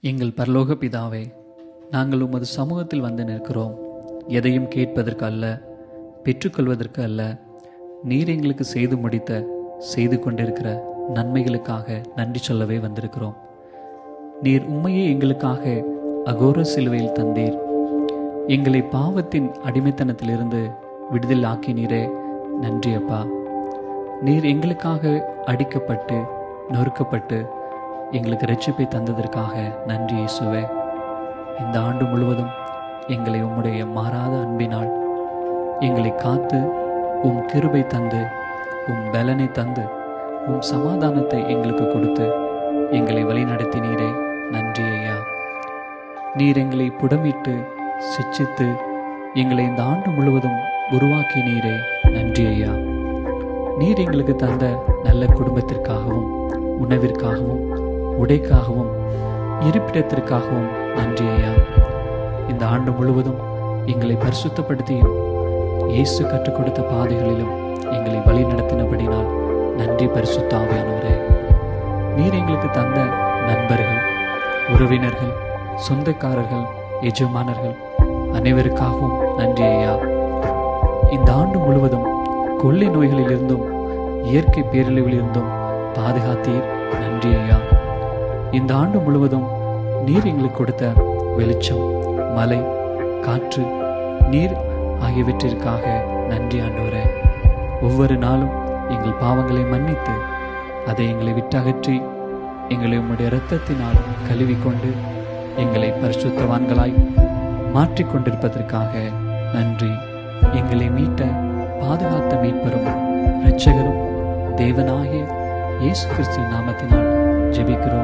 எங்கள் பரலோக பிதாவே, நாங்கள் உமது சமூகத்தில் வந்து நிற்கிறோம். எதையும் கேட்பதற்கு அல்ல, பெற்றுக்கொள்வதற்கு அல்ல, நீர் எங்களுக்கு செய்து முடித்த, செய்து கொண்டிருக்கிற நன்மைகளுக்காக நன்றி சொல்லவே வந்திருக்கிறோம். நீர் உண்மையே எங்களுக்காக அகோர சிலுவையில் தந்தீர். எங்களை பாவத்தின் அடிமைத்தனத்திலிருந்து விடுதலை ஆக்கினீரே, நன்றி அப்பா. நீர் எங்களுக்காக அடிக்கப்பட்டு நொறுக்கப்பட்டு எங்களுக்கு இரட்சிப்பை தந்ததற்காக நன்றி இயேசுவே. இந்த ஆண்டு முழுவதும் எங்களை உம்முடைய மாறாத அன்பினால் எங்களை காத்து, உம் கிருபை தந்து, உம் பலனை தந்து, உம் சமாதானத்தை எங்களுக்கு கொடுத்து எங்களை வழிநடத்தினீரே, நன்றி ஐயா. நீர் எங்களை புடமிட்டு சிச்சித்து எங்களை இந்த ஆண்டு முழுவதும் உருவாக்கினீரே, நன்றி ஐயா. நீர் எங்களுக்கு தந்த நல்ல குடும்பத்திற்காகவும், உணவிற்காகவும், உடைக்காகவும், இருப்பிடத்திற்காகவும் நன்றி ஐயா. இந்த ஆண்டு முழுவதும் எங்களை பரிசுத்தப்படுத்தியும் இயேசு கற்றுக் கொடுத்த பாதைகளிலும் எங்களை வழி நடத்தினபடினால் நன்றி பரிசுத்த ஆவியானவரே. நீர் எங்களுக்கு தந்த நண்பர்கள், உறவினர்கள், சொந்தக்காரர்கள், எஜமானர்கள் அனைவருக்காகவும் நன்றி ஐயா. இந்த ஆண்டு முழுவதும் கொள்ளை நோய்களிலிருந்தும் இயற்கை பேரழிவிலிருந்தும் பாதுகாத்தீர், நன்றி ஐயா. இந்த ஆண்டு முழுவதும் நீர் எங்களுக்கு கொடுத்த வெளிச்சம், மழை, காற்று, நீர் ஆகியவற்றிற்காக நன்றி ஆண்டவரே. ஒவ்வொரு நாளும் எங்கள் பாவங்களை மன்னித்து அதை எங்களை விட்டகற்றி எங்களை உம்முடைய இரத்தத்தினால் கழுவிக்கொண்டு எங்களை பரிசுத்தவான்களாய் மாற்றிக்கொண்டிருப்பதற்காக நன்றி. எங்களை மீட்ட பாதுகாத்த மீட்பரும் இரட்சகரும் தேவனாகிய இயேசு கிறிஸ்துவின் நாமத்தினால் ஜெபிக்கிறோம்.